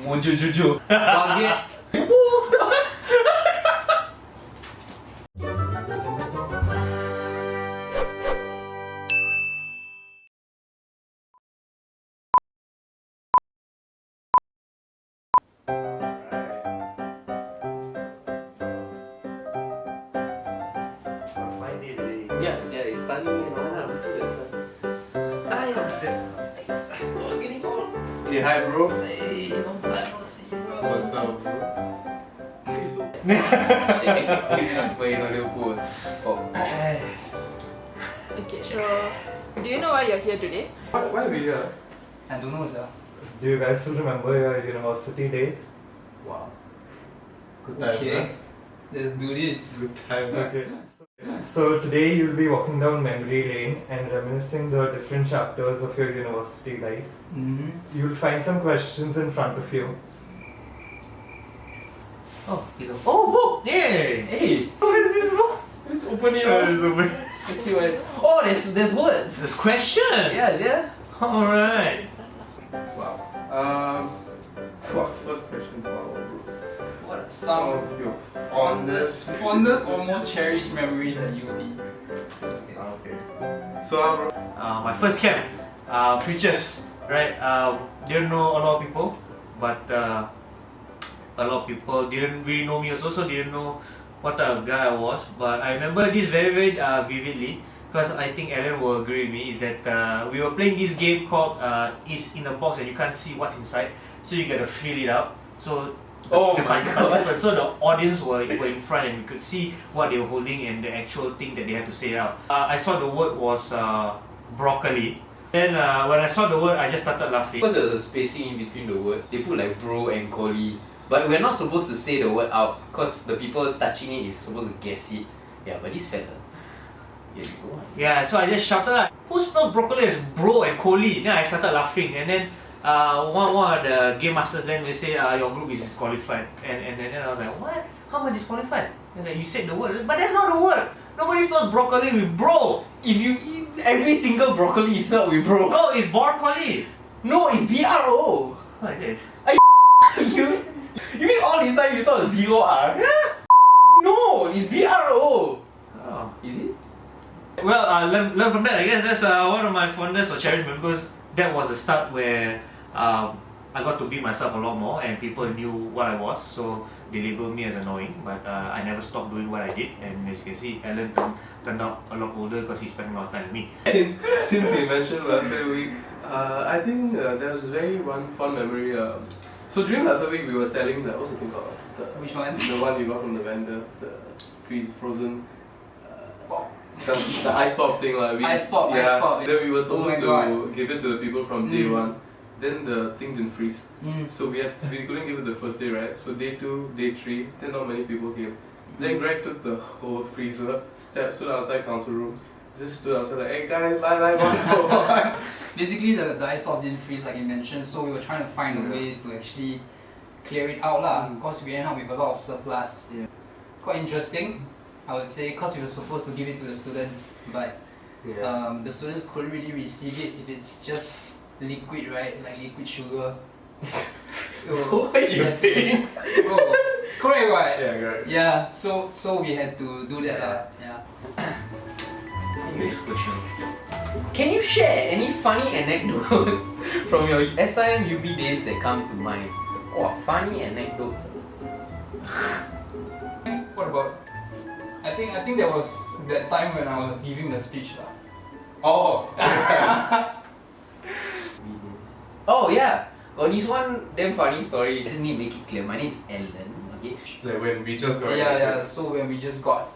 Jujur. Baget. Yeah, it's sunny and all. See the sun. Oh, getting old. Okay, hi bro. Hey, long time no see, bro. What's up, bro? Wait, you know the pose. Oh. Okay, so do you know why you're here today? Why are we here? I don't know, sir. Do you guys still remember your university days? Wow. Good time, Okay, let's do this. Good times. Okay. So today you'll be walking down memory lane and reminiscing the different chapters of your university life. Mm-hmm. You'll find some questions in front of you. Oh, book! Yay! Hey, What is this book? let's open it It's open. Let's see what. Oh, there's words. There's questions! Yeah. Alright. Wow. First question. Wow, bro. What are Some of your fondest. fondest or most cherished memories at UB? Okay. So, bro. My first camp, futures, right? Didn't know a lot of people, but a lot of people didn't really know me also, so didn't know what type of guy I was. But I remember this very, very vividly, because I think Alan will agree with me, is that we were playing this game called Is in a Box and you can't see what's inside, so you gotta fill it out. So Oh the my God. So the audience were in front and we could see what they were holding and the actual thing that they had to say out. I saw the word was broccoli. Then when I saw the word, I just started laughing. What's the spacing in between the word? They put like bro and collie. But we're not supposed to say the word out because the people touching it is supposed to guess it. Yeah, but this fella. Yeah, you go on. Yeah, so I just shouted like, who spells broccoli as bro and collie? Then I started laughing and then one of the game masters then they say your group is disqualified and then I was like, what? How am I disqualified? Like, you said the word, but that's not the word. Nobody spells broccoli with bro. If you eat every single broccoli is spelled with bro. No, it's broccoli. No, it's BRO. What is it? you mean all this time you thought it was BOR? Yeah. No, it's BRO. Oh. Is it? Well, learn from that. I guess that's one of my fondest or cherished memories because that was the start where I got to be myself a lot more and people knew what I was, so they labelled me as annoying, but I never stopped doing what I did, and as you can see, Alan turned out a lot older because he spent a lot of time with me. Since you mentioned Welfare Week, I think there was one fun memory. So during Welfare Week, we were selling what's the thing called? Which one? The one you got from the vendor, the frozen. The ice pop thing, like Ice pop. Then we were Oh my supposed to give it to the people from day one. Then the thing didn't freeze, so we couldn't give it the first day, right? So day 2, day 3, then not many people came. Then Greg took the whole freezer, stood outside council room, just stood outside like, hey guys, line one. Basically, the ice pop didn't freeze like you mentioned, so we were trying to find a way to actually clear it out lah. Because we ended up with a lot of surplus. Yeah. Quite interesting, I would say, because we were supposed to give it to the students, but the students couldn't really receive it if it's just liquid, right? Like liquid sugar. So What are you saying? Bro, it's correct, right? Yeah, correct. Yeah. So we had to do that lah. Yeah. Next question. Can you share any funny anecdotes from your SIMUB days that come to mind? Oh, funny anecdotes. What about? I think that was that time when I was giving the speech lah. Oh. Oh yeah. Got this one damn funny story. Just need to make it clear. My name is Ellen. Okay. Like when we just got Yeah. So when we just got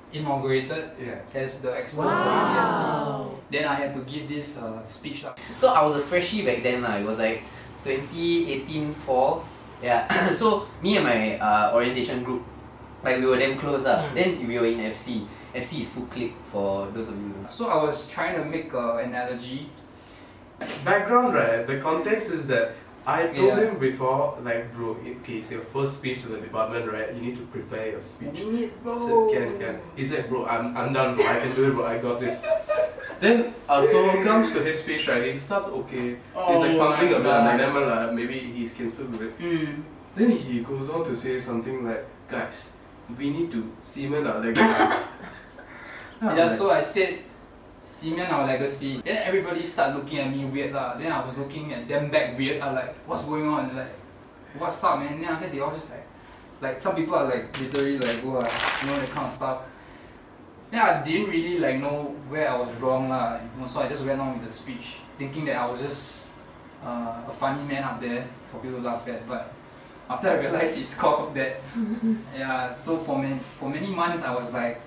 inaugurated as the expo for UBSC, then I had to give this speech lah. So I was a freshie back then lah. It was like 2018 fall. Yeah. So me and my orientation group, like we were damn close lah. Then we were in FC. FC is full click for those of you. So I was trying to make an analogy. Background, right? The context is that I told him before, like, bro, okay, it's your first speech to the department, right? You need to prepare your speech. Bro. So, can. He said, bro, I'm done, bro. I can do it, bro. I got this. Then so comes to his speech, right? He starts okay. Oh He's like fumbling a bit. I'm like, my never mind, maybe he can still do it. Then he goes on to say something like, guys, we need to cement our legacy. Yeah, so I said, cement our legacy. Then everybody start looking at me weird lah. Then I was looking at them back weird. I like, what's going on? Like, what's up, man? Then after they all just like some people are like literally like, wow, you know, that kind of stuff. Then I didn't really like know where I was wrong lah. You know, so I just went on with the speech, thinking that I was just a funny man up there for people to laugh at. But after I realized it's cause of that, yeah. So for many months I was like,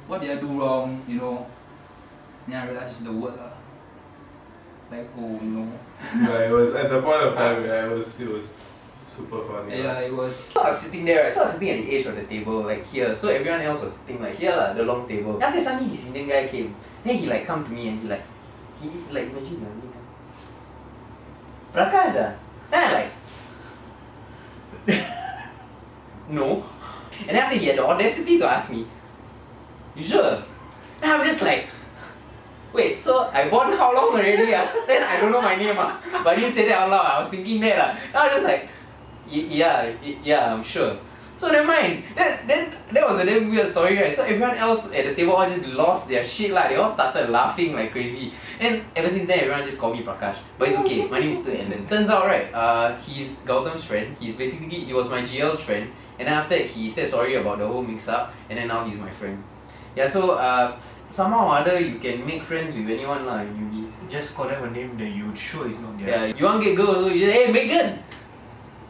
what did I do wrong? You know. Then I realized it's the word lah. Like, oh no. Yeah, it was at the point of time where it was super funny. Yeah, it was. So I was sitting there, right? So I was sitting at the edge of the table, like here. So everyone else was sitting like here, the long table. Then after suddenly this Indian guy came. Then he like come to me and he imagine Prakash ah. Then I like no. And then after he had the audacity to ask me, you sure? Then I'm just like, wait, so I born how long already? Then I don't know my name, but I didn't say that out loud. I was thinking that. I was just like, yeah, I'm sure. So never mind. Then that was a damn weird story, right? So everyone else at the table all just lost their shit lah. They all started laughing like crazy. And ever since then, everyone just called me Prakash. But it's okay. My name is still Alan. Turns out, right? He's Gautam's friend. He was my GL's friend. And then after that, he said sorry about the whole mix-up. And then now he's my friend. Yeah. So somehow or other, you can make friends with anyone lah. Just call them a name that you sure is not theirs. Yeah. You want to get girls also? You say, hey Megan.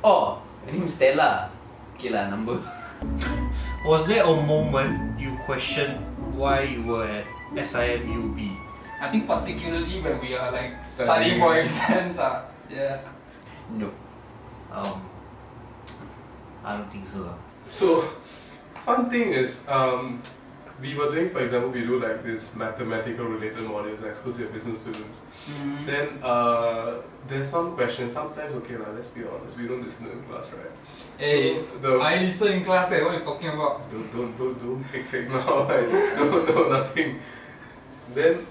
Oh, her name is Stella. Okay lah, number. Was there a moment you questioned why you were at SIMUB? I think particularly when we are like studying for exams. Yeah. No. I don't think so. So, fun thing is, we were doing, for example, we do like this mathematical related modules, like exclusive business students. Then there's some questions, sometimes, okay lah, let's be honest, we don't listen in class, right? Hey, So I listen in class, what are you talking about? don't fake now, like, no, nothing. Then,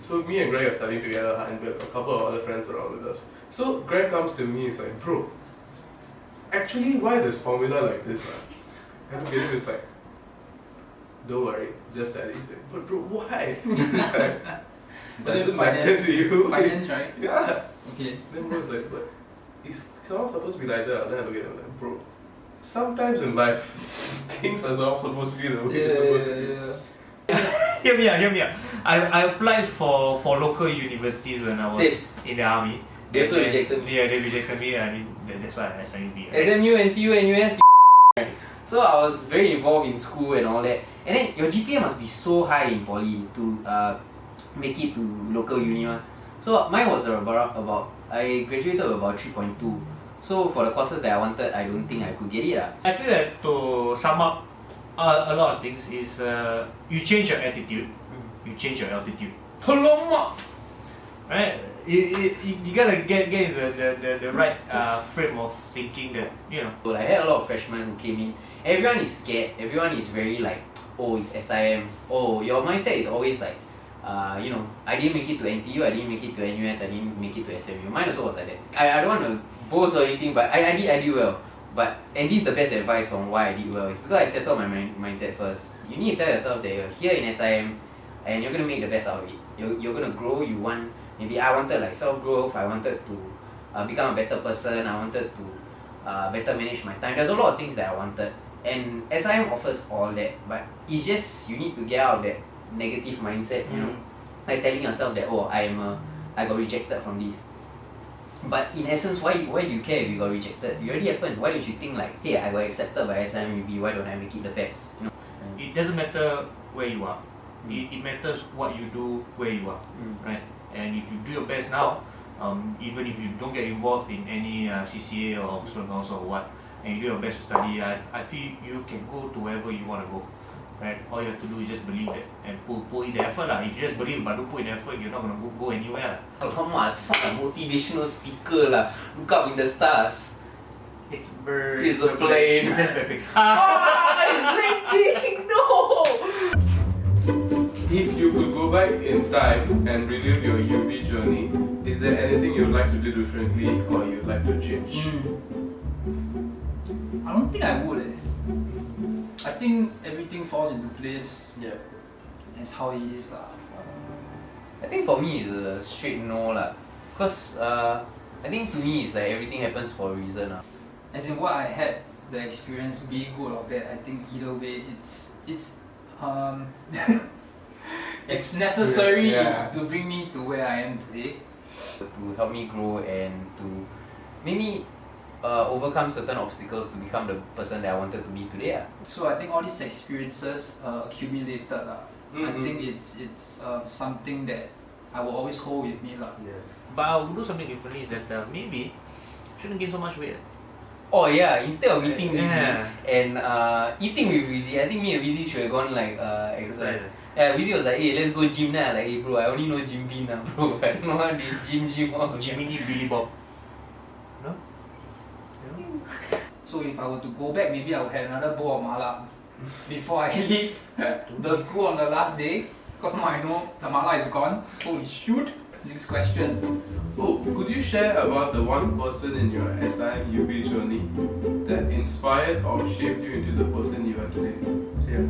so me and Greg are studying together, and we have a couple of other friends around with us. So Greg comes to me, he's like, bro, actually, why this formula like this? I look at him, it's like, don't worry, just study. He's like, but bro, why? Does it matter to you? Finance, right? Yeah. Okay. Then bro's like, but it's not supposed to be like that. Then I look at him like, bro, sometimes in life, things are not supposed to be the way it's supposed to be. Hear me out. I applied for local universities when I was in the army. They also rejected me. Yeah, they rejected me. I mean, that's why I SIMUB. SMU, NTU, NUS. So I was very involved in school and all that. And then your GPA must be so high in poly to make it to local uni. So mine was about I graduated with about 3.2. So for the courses that I wanted, I don't think I could get it. I feel that to sum up a lot of things is you change your attitude, you change your altitude. Right? You gotta get the right frame of thinking that, you know. So I had a lot of freshmen who came in. Everyone is scared. Everyone is very like, oh, it's SIM. Oh, your mindset is always like, you know, I didn't make it to NTU, I didn't make it to NUS, I didn't make it to SMU. Mine also was like that. I don't want to boast or anything, but I did well. But and this is the best advice on why I did well. It's because I settled my mindset first. You need to tell yourself that you're here in SIM and you're gonna make the best out of it. You're gonna grow. You want, maybe I wanted like self-growth. I wanted to become a better person. I wanted to better manage my time. There's a lot of things that I wanted, and SIM offers all that. But it's just you need to get out of that negative mindset. You know, like telling yourself that, oh, I got rejected from this. But in essence, why do you care if you got rejected? It already happened. Why don't you think like, hey, I got accepted by SIMUB, why don't I make it the best? You know? It doesn't matter where you are. It matters what you do where you are, right? And if you do your best now, even if you don't get involved in any CCA or student council or what, and you do your best to study, I feel you can go to wherever you want to go, right? All you have to do is just believe it and put in the effort lah. If you just believe but don't put in effort, you're not gonna go anywhere. Come such a motivational speaker lah. Look up in the stars. It's birds. It's a plane. That's Blackpink. It's Blackpink. No. If you could go back in time and relive your UB journey, is there anything you'd like to do differently or you'd like to change? I don't think I would. I think everything falls into place. Yeah. It's how it is. I think for me it's a straight no lah. Cause I think to me it's like everything happens for a reason lah. As in what I had, the experience, be it good or bad, I think either way it's it's necessary to bring me to where I am today. To help me grow and to make me overcome certain obstacles to become the person that I wanted to be today. So I think all these experiences accumulated. I think it's something that I will always hold with me. Yeah. But I will do something differently is that maybe shouldn't gain so much weight. Oh yeah, instead of eating Wheezy Yeah. and eating with Wheezy, I think me and Wheezy should have gone like exercise. Exercise. Yeah, Wheezy was like, hey, let's go gym now. Like, hey bro, I only know Gym Bean now, bro. I don't know how this gym all. Jiminy Billy Bob. No? So if I were to go back, maybe I would have another bowl of mala before I leave the school on the last day. Because now I know the mala is gone. Holy shoot! Next question. Oh, could you share about the one person in your SIM-UB journey that inspired or shaped you into the person you are today? So, yeah.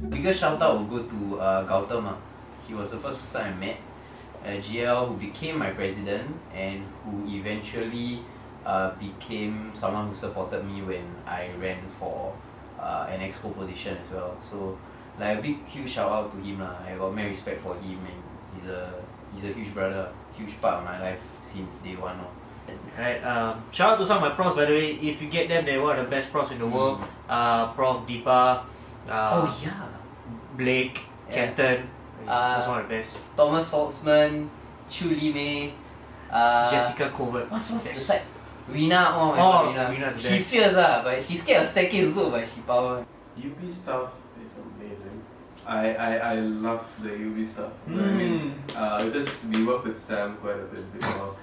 Biggest shout out will go to Gautham. He was the first person I met. GL who became my president and who eventually became someone who supported me when I ran for an exco position as well. So like a big huge shout out to him lah. I got mad respect for him and he's a huge brother, huge part of my life since day one. Right, shout out to some of my profs by the way. If you get them, they're one of the best profs in the world. Prof Deepa, Oh yeah. Blake, Yeah. Kenton, was one of the best. Thomas Saltzman, Chu Li Mei, Jessica Covert. What's the Yes. side? Rina, oh my god, Rina. Rina's the She best. fierce but she scared of staircase also, but she power. UB stuff is amazing. I love the UB stuff. I mean, because we work with Sam quite a bit before.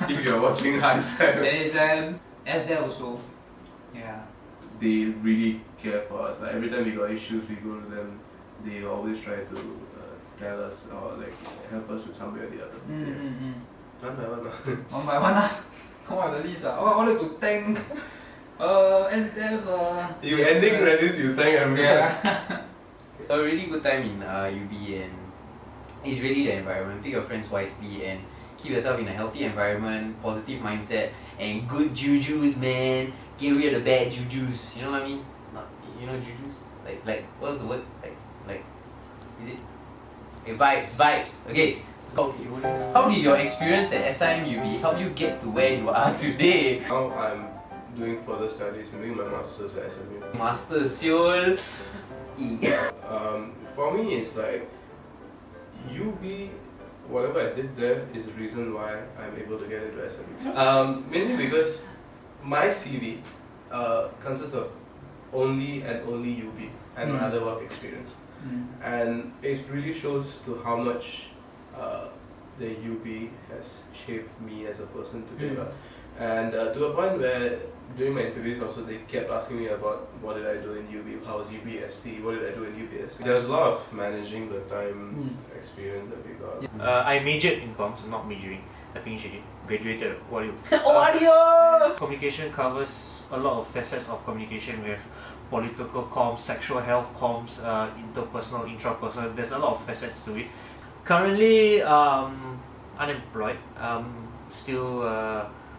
If you're watching, hi Sam. There is as there also. Yeah. They really care for us. Like every time we got issues, we go to them. They always try to tell us or like help us with some way or the other. One by one. One by one. Come on the list. Oh, I wanted to thank SDF. You ending credits, you thank everyone. Yeah. A really good time in UB and it's really the environment. Pick your friends wisely and keep yourself in a healthy environment, positive mindset and good jujus, man. Get rid of the bad jujus. You know what I mean? Not, you know jujus? Like what's the word? Like is it? Vibes. Okay. So, how did your experience at SIM-UB help you get to where you are today? Now I'm doing further studies. I'm doing my masters at SMU. Master Seoul. For me, it's like UB. Whatever I did there is the reason why I'm able to get into SMU. Mainly because my CV consists of only UB and my other work experience. And it really shows to how much the UB has shaped me as a person today. And to a point where during my interviews also they kept asking me about what did I do in UB, how was UBSC, what did I do in UBSC. There was a lot of managing the time experience that we got. I majored in comms, not majoring. I finished it. Graduated. What are you? Audio! Communication covers a lot of facets of communication. We have political comms, sexual health comms, interpersonal, intrapersonal. There's a lot of facets to it. Currently, unemployed. Still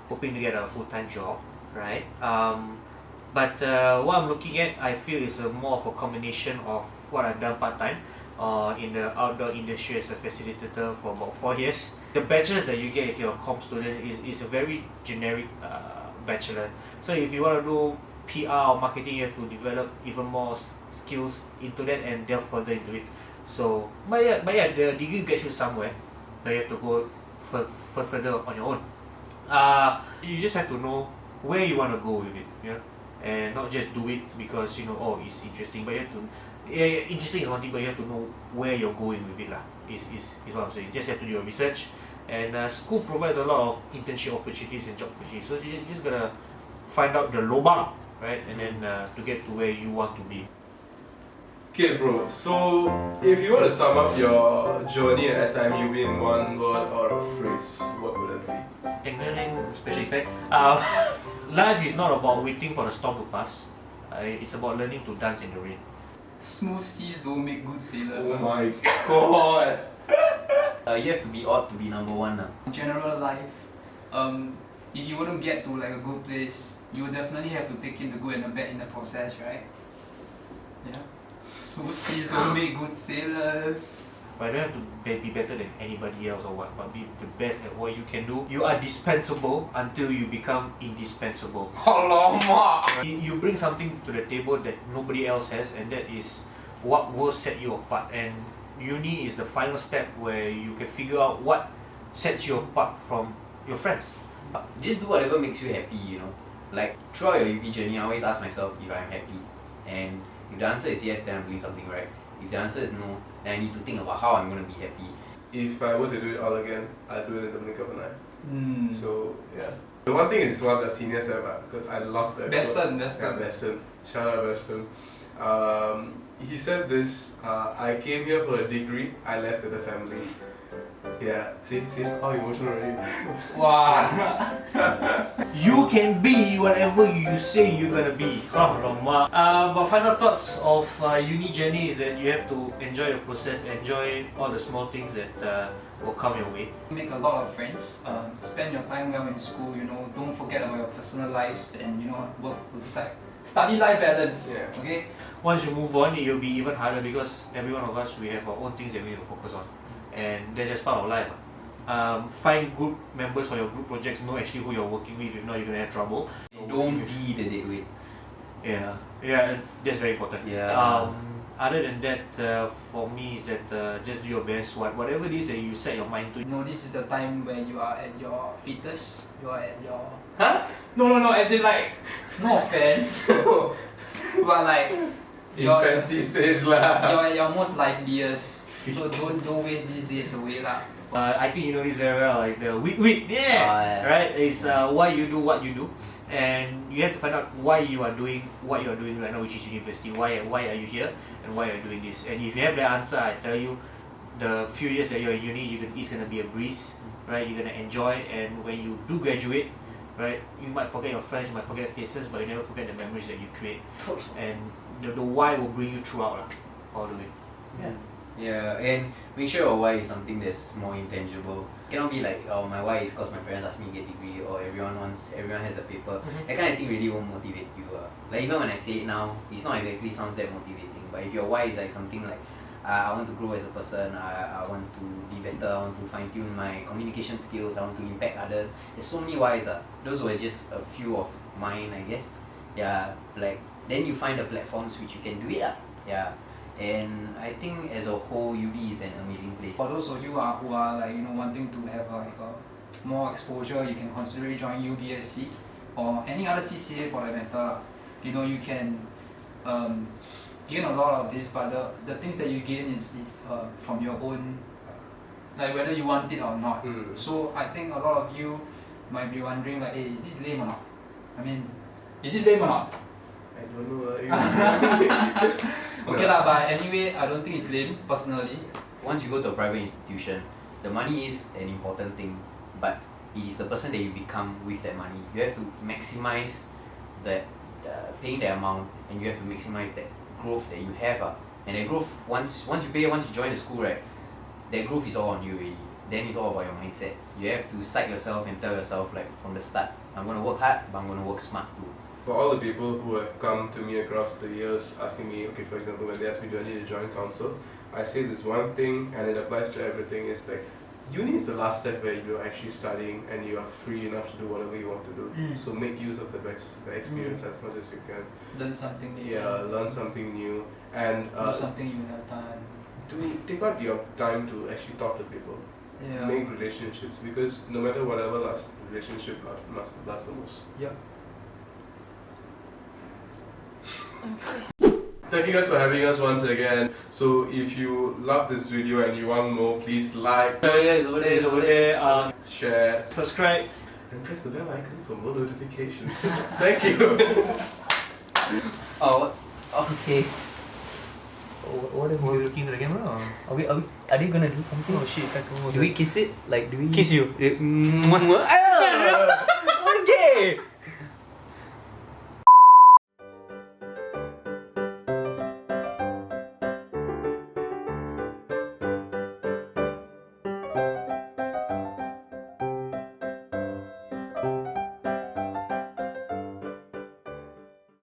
hoping to get a full-time job, right? But what I'm looking at, I feel is more of a combination of what I've done part-time in the outdoor industry as a facilitator for about 4 years. The bachelor's that you get if you're a comm student is a very generic bachelor. So if you want to do PR or marketing, you have to develop even more skills into that and delve further into it. So, but yeah, the degree gets you somewhere, but you have to go further on your own. You just have to know where you want to go with it, you know, and not just do it because you know, oh, it's interesting. But you have to, interesting is one thing, but you have to know where you're going with it, lah. Is what I'm saying. Just have to do your research, and school provides a lot of internship opportunities and job opportunities. So you just gotta find out the lobang, right, and then to get to where you want to be. Okay, bro. So, if you want to sum up your journey at SIMUB in one word or a phrase, what would it be? Technical special effect. Life is not about waiting for the storm to pass. It's about learning to dance in the rain. Smooth seas don't make good sailors. Oh my god! You have to be odd to be number one. General life, if you want to get to like a good place, you definitely have to take in the good and the bad in the process, right? Yeah. Smooth seas don't make good sailors. But I don't have to be better than anybody else or what, but be the best at what you can do. You are dispensable until you become indispensable. Alamak! You bring something to the table that nobody else has, and that is what will set you apart. And uni is the final step where you can figure out what sets you apart from your friends. Just do whatever makes you happy, you know. Like throughout your UP journey, I always ask myself if I'm happy. And if the answer is yes, then I'm doing something right. If the answer is no, then I need to think about how I'm going to be happy. If I were to do it all again, I'd do it in the blink of an eye. So, yeah. The one thing is what the seniors said, because I love that. Beston. Yeah, Beston. Shout out Beston. He said this, I came here for a degree, I left with a family. Yeah, see how emotional already. Wow. You can be whatever you say you're gonna be. But final thoughts of uni journey is that you have to enjoy the process, enjoy all the small things that will come your way. Make a lot of friends. Spend your time well in school. You know, don't forget about your personal lives and work. It's like study life balance. Yeah. Okay. Once you move on, it will be even harder because every one of us, we have our own things that we need to focus on. And that's just part of life. Find good members for your group projects, know actually who you're working with, if not you're going to have trouble. Don't be the deadweight. Yeah, that's very important. Yeah. Other than that, for me is that just do your best, whatever it is that you set your mind to. You know, this is the time when you are at your fetus. You are at your... Huh? No, as in like, no offense. But like... Infancy stage lah. You're at your most likeliest. So don't waste these days away lah. I think you know this very well. It's the yeah. Right? It's why you do what you do, and you have to find out why you are doing what you are doing right now, which is university. Why are you here, and why are you doing this? And if you have the answer, I tell you, the few years that you're in uni, it's gonna be a breeze, right? You're gonna enjoy, and when you do graduate, right, you might forget your friends, you might forget faces, but you never forget the memories that you create, and the why will bring you throughout all the way. Yeah, and make sure your why is something that's more intangible. Cannot be like, oh, my why is because my parents asked me to get a degree, or everyone has a paper. That kind of thing really won't motivate you. Like even when I say it now, it's not exactly sounds that motivating. But if your why is like something like, I want to grow as a person, I want to be better, I want to fine tune my communication skills, I want to impact others. There's so many whys. Those were just a few of mine, I guess. Yeah, like then you find the platforms which you can do it. Yeah. And I think as a whole, UB is an amazing place. For those of you who are like wanting to have like more exposure, you can consider joining UBSC or any other CCA for that matter. You can gain a lot of this, but the things that you gain is from your own, like whether you want it or not. So I think a lot of you might be wondering like, hey, is this lame or not? I mean, is it lame or not? I don't know. Okay lah, but anyway, I don't think it's lame, personally. Once you go to a private institution, the money is an important thing, but it is the person that you become with that money. You have to maximize that paying the amount, and you have to maximize that growth that you have. And that growth, once you join the school, right, that growth is all on you already. Then it's all about your mindset. You have to psych yourself and tell yourself like from the start, I'm going to work hard, but I'm going to work smart too. For all the people who have come to me across the years asking me, okay, for example, when they ask me, do I need to join council? I say this one thing, and it applies to everything, is like, uni is the last step where you're actually studying and you are free enough to do whatever you want to do. So make use of the experience as much as you can. Learn something new. Yeah, learn something new. And do something you never done. Take out your time to actually talk to people. Yeah. Make relationships, because no matter whatever relationship must last the most. Yeah. Thank you guys for having us once again. So if you love this video and you want more, please like, It's over there. share, Subscribe, and press the bell icon for more notifications. Thank you. Oh, okay. What are You looking at the camera? Or? Are they gonna do something? Oh shit, I don't know. Do we kiss it? Like do we Kiss you? Mwah, mwah.